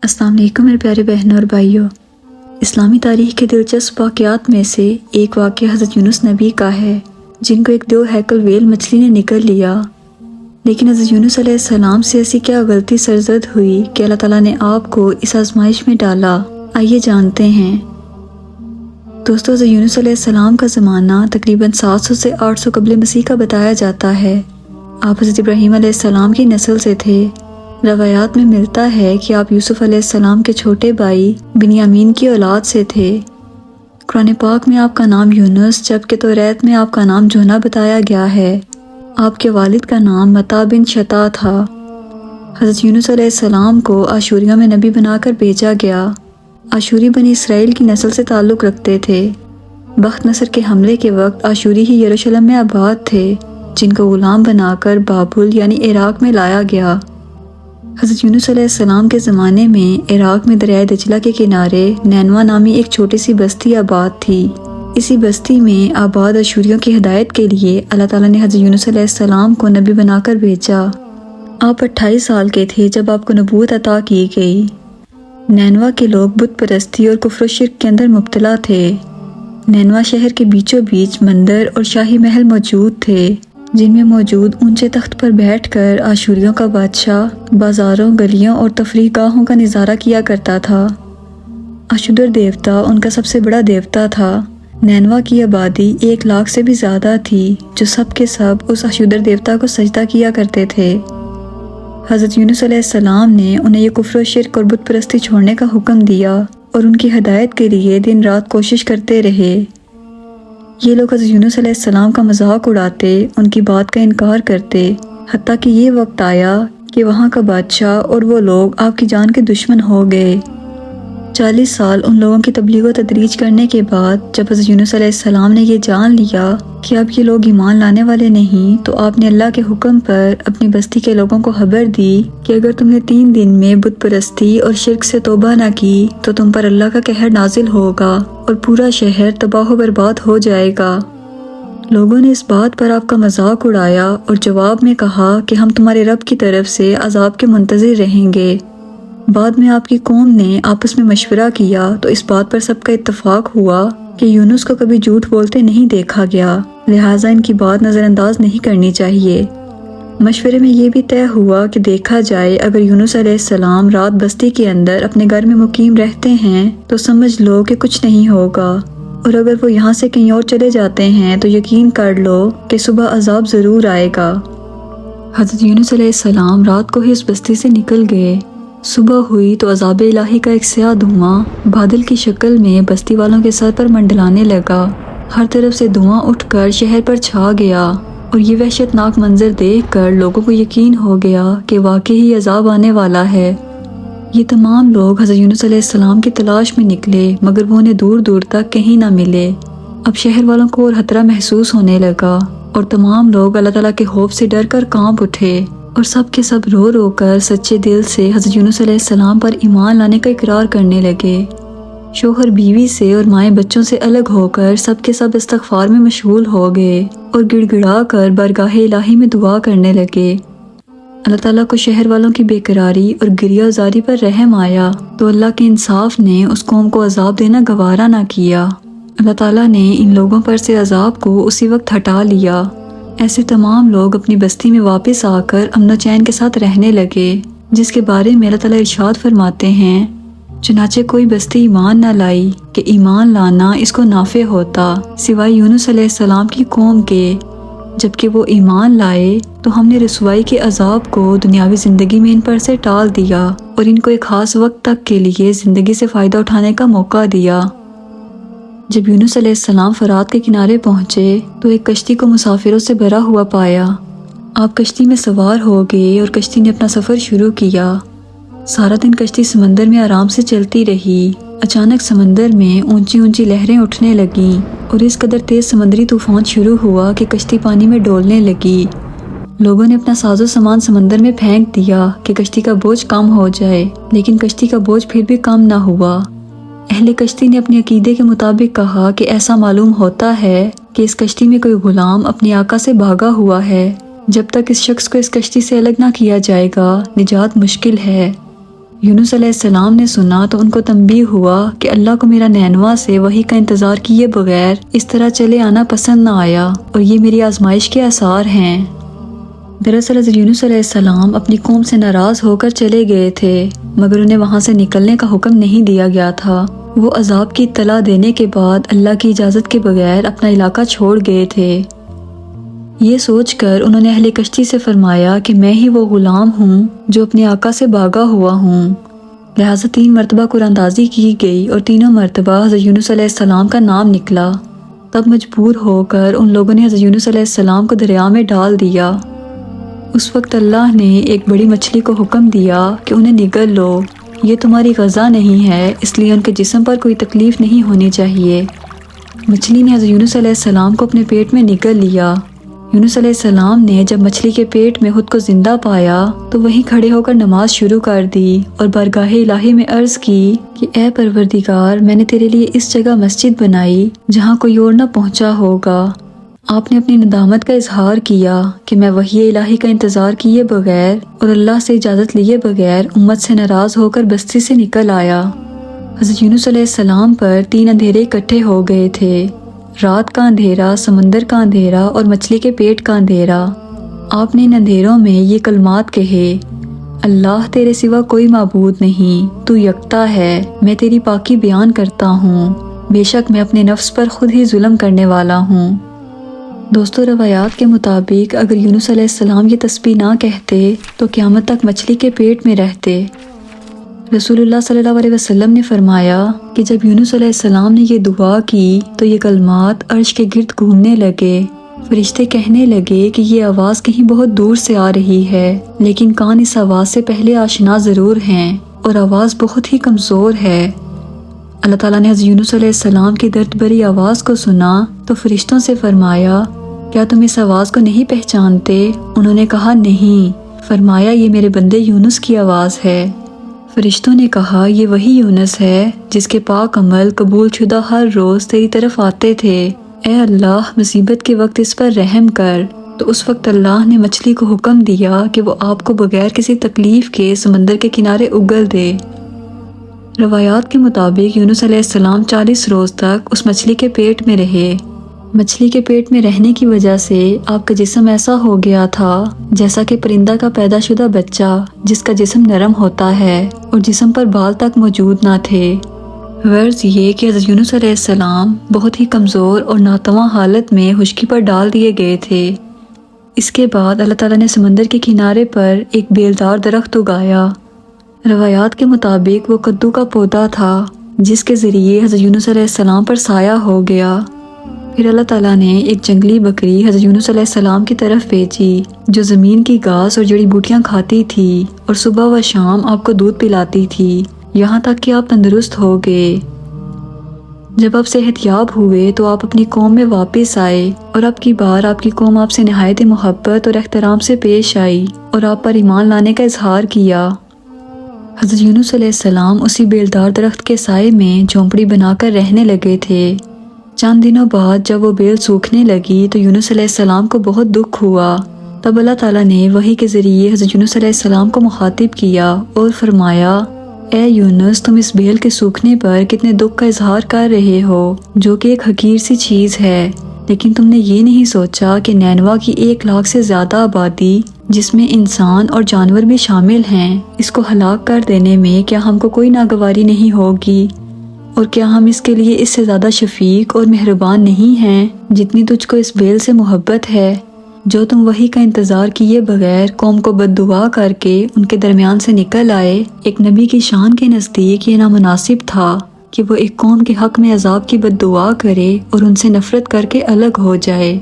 अस्सलाम वालेकुम मेरे प्यारे बहनों और भाइयों। इस्लामी तारीख़ के दिलचस्प वाक़यात में से एक वाक़या हज़रत यूनुस नबी का है, जिनको एक 2 हैकल व्हेल मछली ने निकल लिया। लेकिन हज़रत यूनुस अलैहिस्सलाम से ऐसी क्या गलती सरज़द हुई कि अल्लाह ताला ने आपको इस आज़माइश में डाला। आइए जानते हैं। दोस्तों, हज़रत यूनुस अलैहिस्सलाम का ज़माना तकरीबन 700 से 800 क़ब्ल मसीह का बताया जाता है। आप हज़रत इब्राहीम अलैहिस्सलाम की नस्ल से थे। रवायात में मिलता है कि आप यूसुफ अलैहिस्सलाम के छोटे भाई बिन्यामीन की औलाद से थे। कुरान पाक में आपका नाम यूनुस जबकि तौरात में आपका नाम जोना बताया गया है। आपके वालिद का नाम मता बिन शता था। हज़रत यूनुस अलैहिस्सलाम को आशूरिया में नबी बनाकर भेजा गया। आशूरी बनी इसराइल की नस्ल से ताल्लुक़ रखते थे। बख्त नसर के हमले के वक्त आशूरी ही यरूशलेम में आबाद थे, जिनको ग़ुलाम बनाकर बाबुल यानी इराक़ में लाया गया। हज़रत यूनुस अलैहिस्सलाम के ज़माने में इराक़ में दरियाए दजला के किनारे नैनवा नामी एक छोटी सी बस्ती आबाद थी। इसी बस्ती में आबाद अशूरियों की हिदायत के लिए अल्लाह ताला ने हज़रत यूनुस अलैहिस्सलाम को नबी बनाकर भेजा। आप 28 साल के थे जब आपको नबूवत अता की गई। नैनवा के लोग बुत परस्ती और कुफ्र शिर्क के अंदर मुब्तला थे। नैनवा शहर के बीचों बीच मंदिर और शाही महल मौजूद थे, जिनमें मौजूद ऊंचे तख्त पर बैठकर आशूरियों का बादशाह बाजारों, गलियों और तफरीह गाहों का नज़ारा किया करता था। आशुदर देवता उनका सबसे बड़ा देवता था। नैनवा की आबादी 1 लाख से भी ज़्यादा थी, जो सब के सब उस आशुदर देवता को सजदा किया करते थे। हज़रत यूनुस अलैहिस्सलाम ने उन्हें ये कुफ्र शिर्क और बुत परस्ती छोड़ने का हुक्म दिया और उनकी हिदायत के लिए दिन रात कोशिश करते रहे। ये लोग हज़रत यूनुस अलैहिस्सलाम का मजाक उड़ाते, उनकी बात का इनकार करते, हत्ता कि ये वक्त आया कि वहाँ का बादशाह और वो लोग आपकी जान के दुश्मन हो गए। 40 साल उन लोगों की तबलीग व तदरीज करने के बाद जब हज़रत यूनुस अलैहिस्सलाम ने ये जान लिया कि अब ये लोग ईमान लाने वाले नहीं, तो आपने अल्लाह के हुक्म पर अपनी बस्ती के लोगों को खबर दी कि अगर तुमने 3 दिन में बुत परस्ती और शिर्क से तौबा ना की तो तुम पर अल्लाह का कहर नाजिल होगा और पूरा शहर तबाह बर्बाद हो जाएगा। लोगों ने इस बात पर आपका मजाक उड़ाया और जवाब में कहा कि हम तुम्हारे रब की तरफ से अजाब के मुंतज़िर रहेंगे। बाद में आपकी कौम ने आपस में मशवरा किया तो इस बात पर सबका इत्तफाक हुआ कि यूनुस को कभी झूठ बोलते नहीं देखा गया, लिहाजा इनकी बात नज़रअंदाज नहीं करनी चाहिए। मशवरे में ये भी तय हुआ कि देखा जाए, अगर यूनुस अलैहिस्सलाम रात बस्ती के अंदर अपने घर में मुकीम रहते हैं तो समझ लो कि कुछ नहीं होगा, और अगर वो यहाँ से कहीं और चले जाते हैं तो यकीन कर लो कि सुबह अजाब ज़रूर आएगा। हज़रत यूनुस अलैहिस्सलाम रात को ही उस बस्ती से निकल गए। सुबह हुई तो अज़ाब इलाही का एक स्याह धुआं बादल की शक्ल में बस्ती वालों के सर पर मंडलाने लगा। हर तरफ से धुआं उठकर शहर पर छा गया और ये वहशतनाक मंजर देखकर लोगों को यकीन हो गया कि वाकई ही अजाब आने वाला है। ये तमाम लोग हज़रत यूनुस अलैहिस्सलाम की तलाश में निकले, मगर वो उन्हें दूर दूर तक कहीं ना मिले। अब शहर वालों को और खतरा महसूस होने लगा और तमाम लोग अल्लाह ताला के खौफ से डर कर कांप उठे और सब के सब रो रो कर सच्चे दिल से हज़रत यूनुस अलैहिस्सलाम पर ईमान लाने का इकरार करने लगे। शोहर बीवी से और माएँ बच्चों से अलग होकर सब के सब इस्तग़फ़ार में मशगूल हो गए और गिड़गिड़ा कर बरगाहे इलाही में दुआ करने लगे। अल्लाह ताला को शहर वालों की बेकरारी और गिरियाज़ारी पर रहम आया तो अल्लाह के इंसाफ ने उस कौम को अजाब देना गवारा ना किया। अल्लाह ताला ने इन लोगों पर से अजाब को उसी वक्त हटा लिया। ऐसे तमाम लोग अपनी बस्ती में वापस आकर अमन चैन के साथ रहने लगे, जिसके बारे में अल्लाह ताला इरशाद फरमाते हैं, चुनाचे कोई बस्ती ईमान ना लाई कि ईमान लाना इसको नाफे होता सिवाय यूनुस अलैहिस्सलाम की कौम के। जबकि वो ईमान लाए तो हमने रसवाई के अजाब को दुनियावी ज़िंदगी में इन पर से टाल दिया और इनको एक ख़ास वक्त तक के लिए ज़िंदगी से फ़ायदा उठाने का मौका दिया। जब यूनुस अलैहिस्सलाम फरात के किनारे पहुँचे तो एक कश्ती को मुसाफिरों से भरा हुआ पाया। आप कश्ती में सवार हो गए और कश्ती ने अपना सफ़र शुरू किया। सारा दिन कश्ती समंदर में आराम से चलती रही। अचानक समंदर में ऊंची ऊंची लहरें उठने लगीं और इस कदर तेज़ समंदरी तूफान शुरू हुआ कि कश्ती पानी में डोलने लगी। लोगों ने अपना साजो सामान समंदर में फेंक दिया कि कश्ती का बोझ कम हो जाए, लेकिन कश्ती का बोझ फिर भी कम ना हुआ। अहले कश्ती ने अपने अकीदे के मुताबिक कहा कि ऐसा मालूम होता है कि इस कश्ती में कोई गुलाम अपने आका से भागा हुआ है। जब तक इस शख्स को इस कश्ती से अलग ना किया जाएगा निजात मुश्किल है। یونس علیہ السلام نے سنا تو ان کو تنبیہ ہوا کہ اللہ کو میرا نینوا سے وحی کا انتظار کیے بغیر اس طرح چلے آنا پسند نہ آیا اور یہ میری آزمائش کے آثار ہیں۔ دراصل حضرت یونس علیہ السلام اپنی قوم سے ناراض ہو کر چلے گئے تھے، مگر انہیں وہاں سے نکلنے کا حکم نہیں دیا گیا تھا۔ وہ عذاب کی اطلاع دینے کے بعد اللہ کی اجازت کے بغیر اپنا علاقہ چھوڑ گئے تھے۔ یہ سوچ کر انہوں نے اہل کشتی سے فرمایا کہ میں ہی وہ غلام ہوں جو اپنے آقا سے بھاگا ہوا ہوں۔ لہٰذا 3 مرتبہ قرآن اندازی کی گئی اور تینوں مرتبہ حضرت یونس علیہ السلام کا نام نکلا۔ تب مجبور ہو کر ان لوگوں نے حضرت یونس علیہ السلام کو دریا میں ڈال دیا۔ اس وقت اللہ نے ایک بڑی مچھلی کو حکم دیا کہ انہیں نگل لو، یہ تمہاری غذا نہیں ہے، اس لیے ان کے جسم پر کوئی تکلیف نہیں ہونی چاہیے۔ مچھلی نے حضرت یونس علیہ السلام کو اپنے پیٹ میں نگل لیا۔ یونس علیہ السلام نے جب مچھلی کے پیٹ میں خود کو زندہ پایا تو وہیں کھڑے ہو کر نماز شروع کر دی اور بارگاہ الہی میں عرض کی کہ اے پروردگار، میں نے تیرے لیے اس جگہ مسجد بنائی جہاں کوئی اور نہ پہنچا ہوگا۔ آپ نے اپنی ندامت کا اظہار کیا کہ میں وحی الہی کا انتظار کیے بغیر اور اللہ سے اجازت لیے بغیر امت سے ناراض ہو کر بستی سے نکل آیا۔ حضرت یونس علیہ السلام پر 3 اندھیرے اکٹھے ہو گئے تھے، رات کا اندھیرا، سمندر کا اندھیرا اور مچھلی کے پیٹ کا اندھیرا۔ آپ نے ان اندھیروں میں یہ کلمات کہے، اللہ تیرے سوا کوئی معبود نہیں، تو یکتا ہے، میں تیری پاکی بیان کرتا ہوں، بے شک میں اپنے نفس پر خود ہی ظلم کرنے والا ہوں۔ دوستو، روایات کے مطابق اگر یونس علیہ السلام یہ تسبیح نہ کہتے تو قیامت تک مچھلی کے پیٹ میں رہتے۔ رسول اللہ صلی اللہ علیہ وسلم نے فرمایا کہ جب یونس علیہ السلام نے یہ دعا کی تو یہ کلمات عرش کے گرد گھومنے لگے۔ فرشتے کہنے لگے کہ یہ آواز کہیں بہت دور سے آ رہی ہے، لیکن کان اس آواز سے پہلے آشنا ضرور ہیں اور آواز بہت ہی کمزور ہے۔ اللہ تعالیٰ نے حضرت یونس علیہ السلام کی درد بھری آواز کو سنا تو فرشتوں سے فرمایا، کیا تم اس آواز کو نہیں پہچانتے؟ انہوں نے کہا نہیں۔ فرمایا، یہ میرے بندے یونس کی آواز ہے۔ فرشتوں نے کہا، یہ وہی یونس ہے جس کے پاک عمل قبول شدہ ہر روز تیری طرف آتے تھے۔ اے اللہ، مصیبت کے وقت اس پر رحم کر۔ تو اس وقت اللہ نے مچھلی کو حکم دیا کہ وہ آپ کو بغیر کسی تکلیف کے سمندر کے کنارے اگل دے۔ روایات کے مطابق یونس علیہ السلام 40 روز تک اس مچھلی کے پیٹ میں رہے۔ مچھلی کے پیٹ میں رہنے کی وجہ سے آپ کا جسم ایسا ہو گیا تھا جیسا کہ پرندہ کا پیدا شدہ بچہ جس کا جسم نرم ہوتا ہے اور جسم پر بال تک موجود نہ تھے۔ غرض یہ کہ حضرت یونس علیہ السلام بہت ہی کمزور اور ناتواں حالت میں خشکی پر ڈال دیے گئے تھے۔ اس کے بعد اللہ تعالیٰ نے سمندر کے کنارے پر ایک بیلدار درخت اگایا۔ روایات کے مطابق وہ کدو کا پودا تھا جس کے ذریعے حضرت یونس علیہ السلام پر سایہ ہو گیا۔ پھر اللہ تعالیٰ نے ایک جنگلی بکری حضرت یونس علیہ السلام کی طرف بھیجی جو زمین کی گھاس اور جڑی بوٹیاں کھاتی تھی اور صبح و شام آپ کو دودھ پلاتی تھی، یہاں تک کہ آپ تندرست ہو گئے۔ جب آپ صحت یاب ہوئے تو آپ اپنی قوم میں واپس آئے اور اب کی بار آپ کی قوم آپ سے نہایت محبت اور احترام سے پیش آئی اور آپ پر ایمان لانے کا اظہار کیا۔ حضرت یونس علیہ السلام اسی بیلدار درخت کے سائے میں جھونپڑی بنا کر رہنے لگے تھے۔ چند دنوں بعد جب وہ بیل سوکھنے لگی تو یونس علیہ السلام کو بہت دکھ ہوا۔ تب اللہ تعالیٰ نے وحی کے ذریعے حضرت یونس علیہ السلام کو مخاطب کیا اور فرمایا، اے یونس، تم اس بیل کے سوکھنے پر کتنے دکھ کا اظہار کر رہے ہو جو کہ ایک حقیر سی چیز ہے، لیکن تم نے یہ نہیں سوچا کہ نینوا کی 1 لاکھ سے زیادہ آبادی جس میں انسان اور جانور بھی شامل ہیں، اس کو ہلاک کر دینے میں کیا ہم کو کوئی ناگواری نہیں ہوگی؟ اور کیا ہم اس کے لیے اس سے زیادہ شفیق اور مہربان نہیں ہیں جتنی تجھ کو اس بیل سے محبت ہے جو تم وحی کا انتظار کیے بغیر قوم کو بد دعا کر کے ان کے درمیان سے نکل آئے؟ ایک نبی کی شان کے نزدیک یہ نامناسب تھا کہ وہ ایک قوم کے حق میں عذاب کی بد دعا کرے اور ان سے نفرت کر کے الگ ہو جائے۔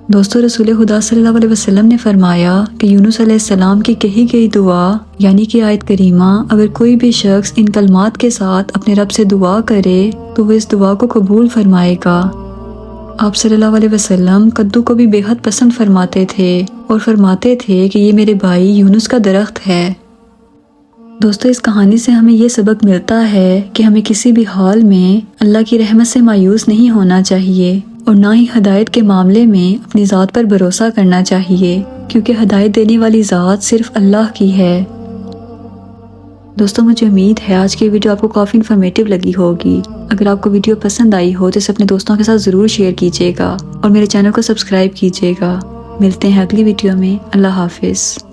دوستو، رسول خدا صلی اللہ علیہ وسلم نے فرمایا کہ یونس علیہ السلام کی کہی گئی دعا یعنی کہ آیت کریمہ اگر کوئی بھی شخص ان کلمات کے ساتھ اپنے رب سے دعا کرے تو وہ اس دعا کو قبول فرمائے گا۔ آپ صلی اللہ علیہ وسلم کدو کو بھی بے حد پسند فرماتے تھے اور فرماتے تھے کہ یہ میرے بھائی یونس کا درخت ہے۔ دوستو، اس کہانی سے ہمیں یہ سبق ملتا ہے کہ ہمیں کسی بھی حال میں اللہ کی رحمت سے مایوس نہیں ہونا چاہیے اور نہ ہی ہدایت کے معاملے میں اپنی ذات پر بھروسہ کرنا چاہیے، کیونکہ ہدایت دینے والی ذات صرف اللہ کی ہے۔ دوستوں مجھے امید ہے آج کی ویڈیو آپ کو کافی انفارمیٹیو لگی ہوگی۔ اگر آپ کو ویڈیو پسند آئی ہو تو اسے اپنے دوستوں کے ساتھ ضرور شیئر کیجیے گا اور میرے چینل کو سبسکرائب کیجیے گا۔ ملتے ہیں اگلی ویڈیو میں۔ اللہ حافظ۔